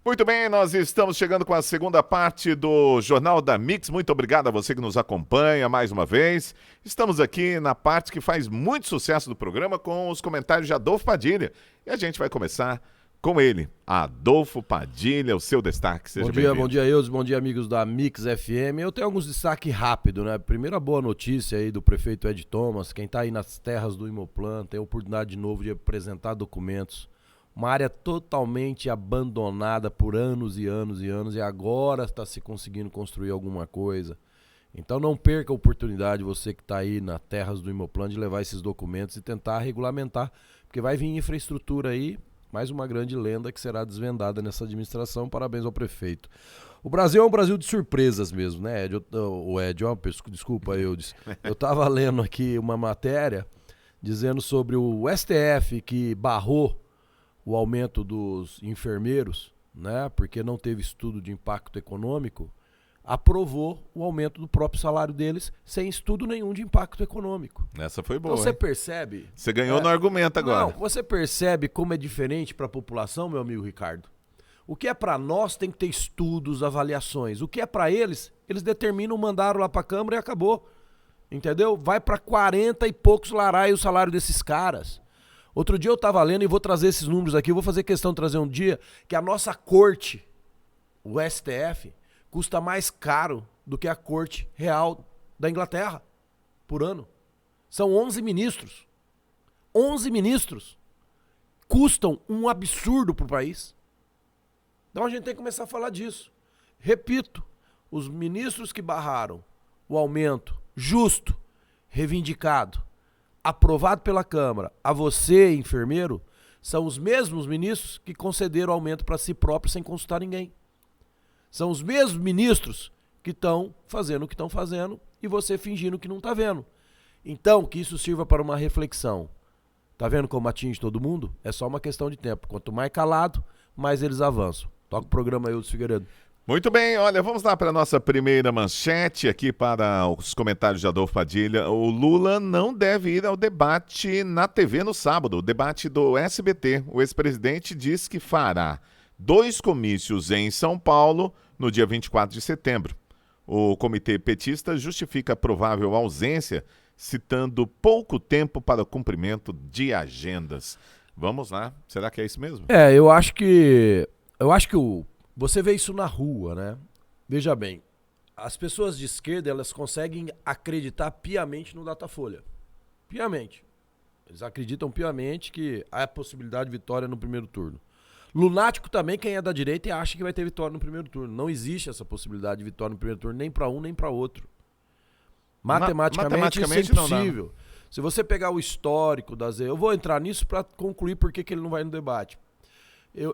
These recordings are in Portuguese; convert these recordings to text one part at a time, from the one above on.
Muito bem, nós estamos chegando com a segunda parte do Jornal da Mix. Muito obrigado a você que nos acompanha mais uma vez. Estamos aqui na parte que faz muito sucesso do programa com os comentários de Adolfo Padilha. E a gente vai começar com ele, Adolfo Padilha, o seu destaque. Seja bem-vindo. Bom dia, Eudes. Bom dia, amigos da Mix FM. Eu tenho alguns destaques rápidos, né? Primeira boa notícia aí do prefeito Ed Thomas. Quem está aí nas terras do Imoplan tem a oportunidade de novo de apresentar documentos. Uma área totalmente abandonada por anos e anos e anos e agora está se conseguindo construir alguma coisa. Então não perca a oportunidade, você que está aí nas terras do Imoplan, de levar esses documentos e tentar regulamentar, porque vai vir infraestrutura aí, mais uma grande lenda que será desvendada nessa administração. Parabéns ao prefeito. O Brasil é um Brasil de surpresas mesmo, né, Ed? Desculpa, Eudes. Eu estava lendo aqui uma matéria dizendo sobre o STF que barrou o aumento dos enfermeiros, né, porque não teve estudo de impacto econômico, aprovou o aumento do próprio salário deles sem estudo nenhum de impacto econômico. Essa foi boa, Então você hein? percebe... Você ganhou no argumento agora. Não, você percebe como é diferente para a população, meu amigo Ricardo. O que é para nós tem que ter estudos, avaliações. O que é para eles, eles determinam, mandaram lá para a Câmara e acabou. Entendeu? Vai para 40 e poucos larai o salário desses caras. Outro dia eu estava lendo, e vou trazer esses números aqui, eu vou fazer questão de trazer um dia, que a nossa corte, o STF, custa mais caro do que a corte real da Inglaterra, por ano. São 11 ministros. 11 ministros custam um absurdo para o país. Então a gente tem que começar a falar disso. Repito, os ministros que barraram o aumento justo, reivindicado, aprovado pela Câmara, a você, enfermeiro, são os mesmos ministros que concederam aumento para si próprios sem consultar ninguém. São os mesmos ministros que estão fazendo o que estão fazendo e você fingindo que não está vendo. Então, que isso sirva para uma reflexão. Tá vendo como atinge todo mundo? É só uma questão de tempo. Quanto mais calado, mais eles avançam. Toca o programa aí, Eudes Figueiredo. Muito bem, olha, vamos lá para a nossa primeira manchete aqui para os comentários de Adolfo Padilha. O Lula não deve ir ao debate na TV no sábado, o debate do SBT. O ex-presidente diz que fará 2 comícios em São Paulo no dia 24 de setembro. O comitê petista justifica a provável ausência, citando pouco tempo para o cumprimento de agendas. Vamos lá, será que é isso mesmo? Eu acho que você vê isso na rua, né? Veja bem, as pessoas de esquerda, elas conseguem acreditar piamente no Datafolha. Piamente. Eles acreditam piamente que há a possibilidade de vitória no primeiro turno. Lunático também, quem é da direita e acha que vai ter vitória no primeiro turno. Não existe essa possibilidade de vitória no primeiro turno, nem para um nem para outro. Matematicamente isso é impossível. Não dá. Se você pegar o histórico das... Eu vou entrar nisso para concluir por que ele não vai no debate.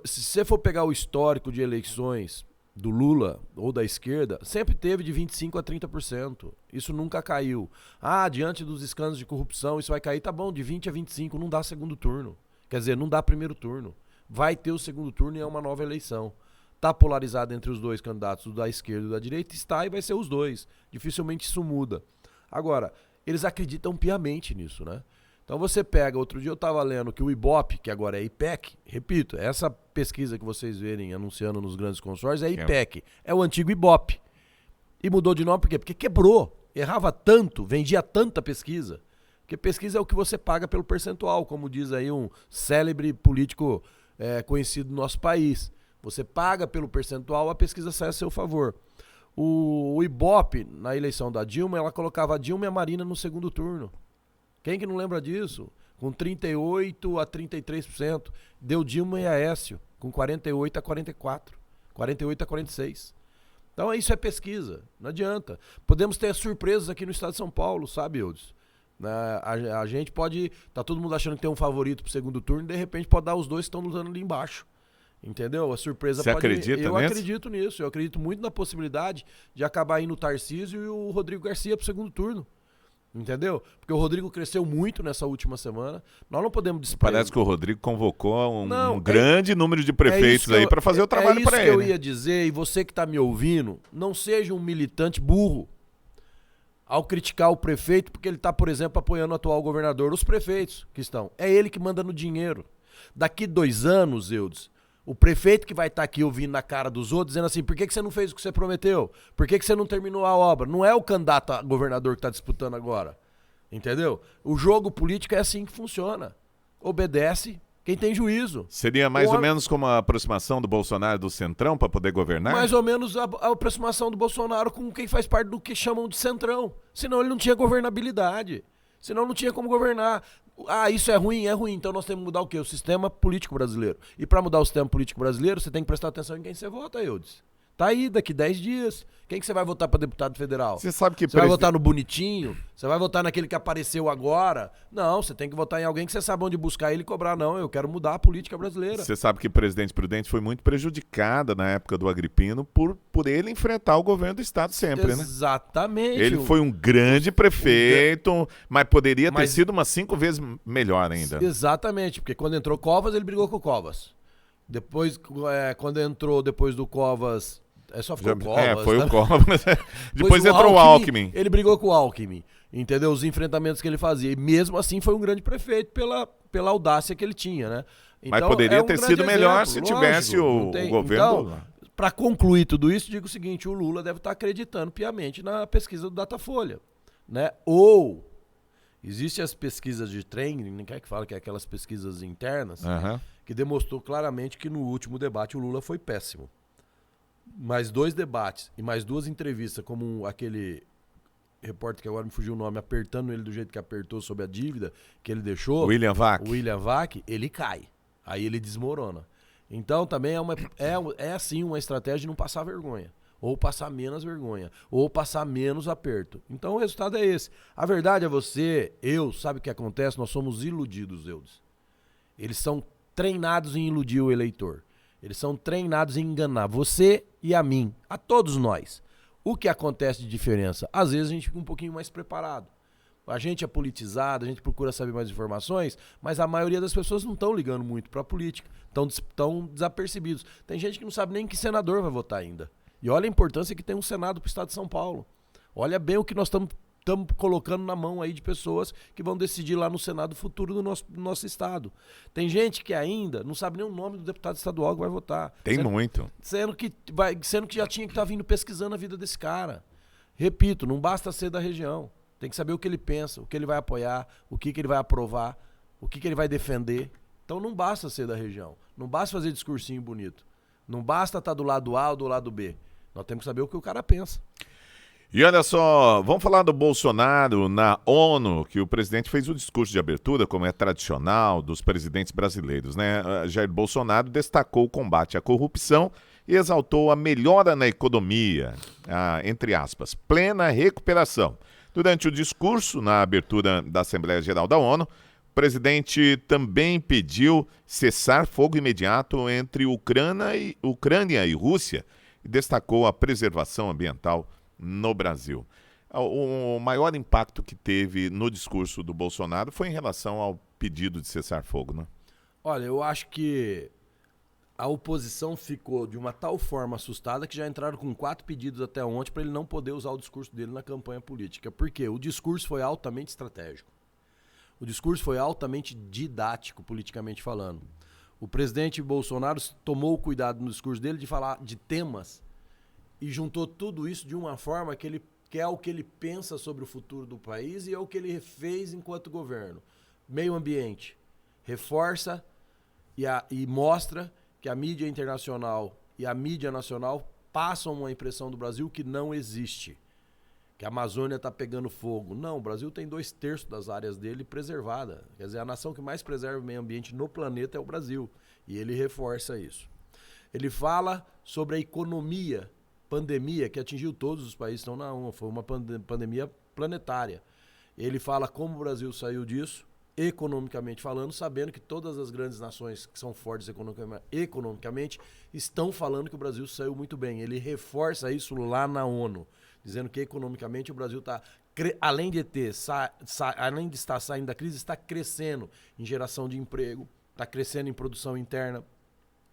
Se você for pegar o histórico de eleições do Lula ou da esquerda, sempre teve de 25% a 30%. Isso nunca caiu. Diante dos escândalos de corrupção, isso vai cair. Tá bom, de 20% a 25%, não dá segundo turno. Quer dizer, não dá primeiro turno. Vai ter o segundo turno e é uma nova eleição. Tá polarizado entre os dois candidatos, o da esquerda e o da direita, está e vai ser os dois. Dificilmente isso muda. Agora, eles acreditam piamente nisso, né? Então você pega, outro dia eu estava lendo que o Ibope, que agora é IPEC, repito, essa pesquisa que vocês verem anunciando nos grandes consórcios é IPEC, é o antigo Ibope. E mudou de nome por quê? Porque quebrou, errava tanto, vendia tanta pesquisa, porque pesquisa é o que você paga pelo percentual, como diz aí um célebre político conhecido no nosso país. Você paga pelo percentual, a pesquisa sai a seu favor. O Ibope, na eleição da Dilma, ela colocava a Dilma e a Marina no segundo turno. Quem que não lembra disso? Com 38% a 33%. Deu Dilma e Aécio, com 48% a 44%. 48% a 46%. Então isso é pesquisa, não adianta. Podemos ter surpresas aqui no estado de São Paulo, sabe, Eudes? A gente pode... Tá todo mundo achando que tem um favorito pro segundo turno e de repente pode dar os dois que estão lutando ali embaixo. Entendeu? A surpresa Você pode... acredita Eu nisso? acredito nisso. Eu acredito muito na possibilidade de acabar indo o Tarcísio e o Rodrigo Garcia pro segundo turno. Entendeu? Porque o Rodrigo cresceu muito nessa última semana. Nós não podemos desprezar. Parece que o Rodrigo convocou um grande número de prefeitos aí para fazer o trabalho para ele. É isso que eu ia dizer, e você que está me ouvindo, não seja um militante burro ao criticar o prefeito porque ele está, por exemplo, apoiando o atual governador. Os prefeitos que estão. É ele que manda no dinheiro. Daqui 2 anos, Eudes, O prefeito que vai estar aqui ouvindo na cara dos outros, dizendo assim, por que você não fez o que você prometeu? Por que você não terminou a obra? Não é o candidato a governador que está disputando agora. Entendeu? O jogo político é assim que funciona. Obedece quem tem juízo. Seria mais ou menos como a aproximação do Bolsonaro do Centrão para poder governar? Mais ou menos a aproximação do Bolsonaro com quem faz parte do que chamam de Centrão. Senão ele não tinha governabilidade. Senão não tinha como governar. Ah, isso é ruim, então nós temos que mudar o quê? O sistema político brasileiro. E para mudar o sistema político brasileiro, você tem que prestar atenção em quem você vota, Eudes. Tá aí, daqui 10 dias. Quem que você vai votar para deputado federal? Você sabe que você vai votar no bonitinho? Você vai votar naquele que apareceu agora? Não, você tem que votar em alguém que você sabe onde buscar ele e cobrar. Não, eu quero mudar a política brasileira. Você sabe que o presidente Prudente foi muito prejudicada na época do Agripino por ele enfrentar o governo do estado sempre, né? Exatamente. Ele foi um grande prefeito, mas poderia ter sido umas 5 vezes melhor ainda. Exatamente, porque quando entrou Covas, ele brigou com o Covas. Depois, quando entrou depois do Covas... só ficou Covas. Foi né? o Covas. Depois entrou o Alckmin. Ele brigou com o Alckmin. Entendeu? Os enfrentamentos que ele fazia. E mesmo assim foi um grande prefeito pela audácia que ele tinha, né? Então, mas poderia ter sido melhor se tivesse o governo. Então, para concluir tudo isso, digo o seguinte, o Lula deve estar acreditando piamente na pesquisa do Datafolha, né? Ou existem as pesquisas de trem, ninguém quer que fala que é aquelas pesquisas internas, que demonstrou claramente que no último debate o Lula foi péssimo. Mais 2 debates e mais 2 entrevistas, como aquele repórter que agora me fugiu o nome, apertando ele do jeito que apertou sobre a dívida que ele deixou. William Vac, ele cai. Aí ele desmorona. Então também é assim uma estratégia de não passar vergonha. Ou passar menos vergonha. Ou passar menos aperto. Então o resultado é esse. A verdade é sabe o que acontece? Nós somos iludidos, Eudes. Eles são treinados em iludir o eleitor. Eles são treinados em enganar você e a mim, a todos nós. O que acontece de diferença? Às vezes a gente fica um pouquinho mais preparado. A gente é politizado, a gente procura saber mais informações, mas a maioria das pessoas não estão ligando muito para a política, estão desapercebidos. Tem gente que não sabe nem que senador vai votar ainda. E olha a importância que tem um Senado para o estado de São Paulo. Olha bem o que nós estamos colocando na mão aí de pessoas que vão decidir lá no Senado o futuro do nosso estado. Tem gente que ainda não sabe nem o nome do deputado estadual que vai votar. Tem muito. Sendo que já tinha que estar vindo pesquisando a vida desse cara. Repito, não basta ser da região. Tem que saber o que ele pensa, o que ele vai apoiar, o que ele vai aprovar, o que ele vai defender. Então não basta ser da região. Não basta fazer discursinho bonito. Não basta estar do lado A ou do lado B. Nós temos que saber o que o cara pensa. E olha só, vamos falar do Bolsonaro na ONU, que o presidente fez o discurso de abertura, como é tradicional dos presidentes brasileiros, né? Jair Bolsonaro destacou o combate à corrupção e exaltou a melhora na economia, entre aspas, plena recuperação. Durante o discurso, na abertura da Assembleia Geral da ONU, o presidente também pediu cessar fogo imediato entre Ucrânia e Rússia e destacou a preservação ambiental no Brasil. O maior impacto que teve no discurso do Bolsonaro foi em relação ao pedido de cessar fogo, né? Olha, eu acho que a oposição ficou de uma tal forma assustada que já entraram com 4 pedidos até ontem para ele não poder usar o discurso dele na campanha política. Por quê? O discurso foi altamente estratégico. O discurso foi altamente didático, politicamente falando. O presidente Bolsonaro tomou o cuidado no discurso dele de falar de temas e juntou tudo isso de uma forma que é o que ele pensa sobre o futuro do país e é o que ele fez enquanto governo. Meio ambiente. Reforça e mostra que a mídia internacional e a mídia nacional passam uma impressão do Brasil que não existe. Que a Amazônia está pegando fogo. Não, o Brasil tem 2/3 das áreas dele preservada. Quer dizer, a nação que mais preserva o meio ambiente no planeta é o Brasil. E ele reforça isso. Ele fala sobre a economia, pandemia que atingiu todos os países que estão na ONU. Foi uma pandemia planetária. Ele fala como o Brasil saiu disso, economicamente falando, sabendo que todas as grandes nações que são fortes economicamente estão falando que o Brasil saiu muito bem. Ele reforça isso lá na ONU, dizendo que economicamente o Brasil está, além de estar saindo da crise, está crescendo em geração de emprego, está crescendo em produção interna,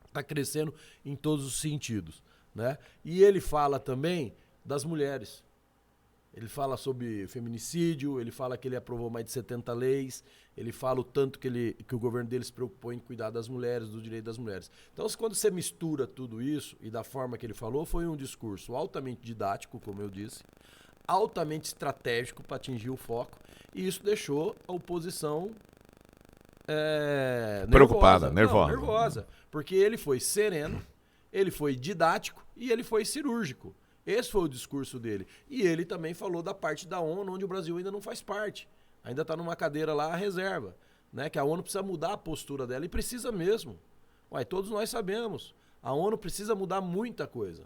está crescendo em todos os sentidos, né? E ele fala também das mulheres. Ele fala sobre feminicídio, ele fala que ele aprovou mais de 70 leis, ele fala o tanto que o governo dele se preocupou em cuidar das mulheres, do direito das mulheres. Então, quando você mistura tudo isso, e da forma que ele falou, foi um discurso altamente didático, como eu disse, altamente estratégico para atingir o foco, e isso deixou a oposição preocupada, nervosa. Porque ele foi sereno, ele foi didático e ele foi cirúrgico. Esse foi o discurso dele. E ele também falou da parte da ONU, onde o Brasil ainda não faz parte. Ainda está numa cadeira lá, a reserva. Né? Que a ONU precisa mudar a postura dela. E precisa mesmo. Uai, todos nós sabemos. A ONU precisa mudar muita coisa.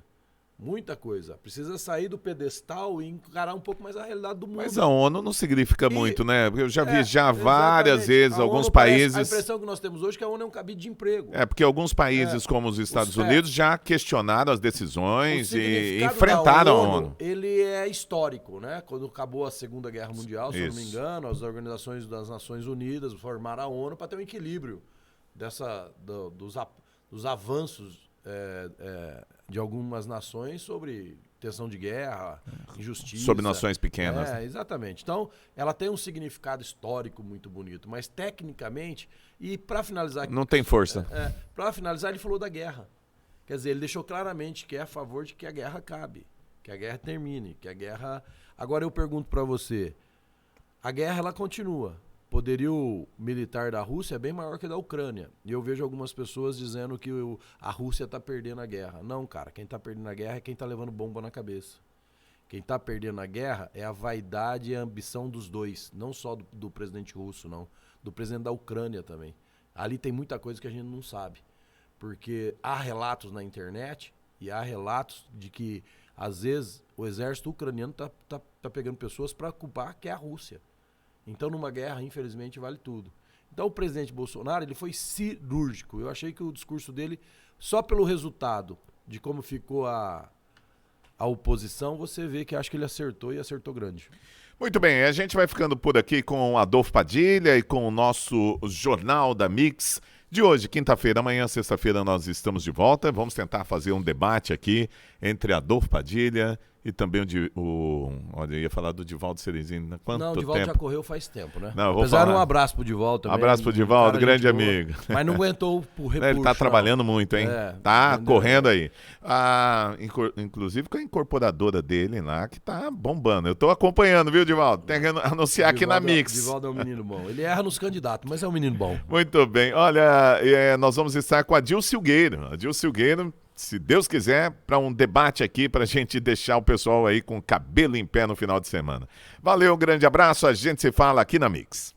Muita coisa. Precisa sair do pedestal e encarar um pouco mais a realidade do mundo. Mas a ONU não significa muito, né? Eu já vi várias exatamente. vezes A alguns ONU países... A impressão que nós temos hoje é que a ONU é um cabide de emprego. Porque alguns países, como os Estados Unidos, já questionaram as decisões e enfrentaram a ONU. Ele é histórico, né? Quando acabou a Segunda Guerra Mundial, se eu não me engano, as organizações das Nações Unidas formaram a ONU para ter um equilíbrio dos avanços de algumas nações sobre tensão de guerra, injustiça. Sobre nações pequenas. Exatamente. Então, ela tem um significado histórico muito bonito, mas tecnicamente, e para finalizar... Não tem força. Para finalizar, ele falou da guerra. Quer dizer, ele deixou claramente que é a favor de que a guerra acabe, que a guerra termine, que a guerra... Agora eu pergunto para você, a guerra ela continua. O poderio militar da Rússia é bem maior que o da Ucrânia. E eu vejo algumas pessoas dizendo que a Rússia está perdendo a guerra. Não, cara, quem está perdendo a guerra é quem está levando bomba na cabeça. Quem está perdendo a guerra é a vaidade e a ambição dos dois. Não só do presidente russo, não. Do presidente da Ucrânia também. Ali tem muita coisa que a gente não sabe. Porque há relatos na internet e há relatos de que, às vezes, o exército ucraniano tá pegando pessoas para culpar que é a Rússia. Então, numa guerra, infelizmente, vale tudo. Então, o presidente Bolsonaro, ele foi cirúrgico. Eu achei que o discurso dele, só pelo resultado de como ficou a oposição, você vê que acho que ele acertou e acertou grande. Muito bem, a gente vai ficando por aqui com o Adolfo Padilha e com o nosso Jornal da Mix de hoje, quinta-feira. Amanhã, sexta-feira, nós estamos de volta. Vamos tentar fazer um debate aqui entre Adolfo Padilha e também olha, eu ia falar do Divaldo Cerezinho. Quanto não, o Divaldo tempo? Já correu faz tempo, né? Não, apesar de um abraço pro Divaldo também. Abraço pro Divaldo, grande amigo. Mas não aguentou o repuxo. Ele tá trabalhando muito, hein? Tá correndo aí. Inclusive com a incorporadora dele lá, que tá bombando. Eu tô acompanhando, viu, Divaldo? Tem que anunciar aqui na Mix. Divaldo é um menino bom. Ele erra nos candidatos, mas é um menino bom. Muito bem. Olha, nós vamos estar com a Dil Silgueiro. A Dil Silgueiro, se Deus quiser, para um debate aqui, para a gente deixar o pessoal aí com o cabelo em pé no final de semana. Valeu, um grande abraço, a gente se fala aqui na Mix.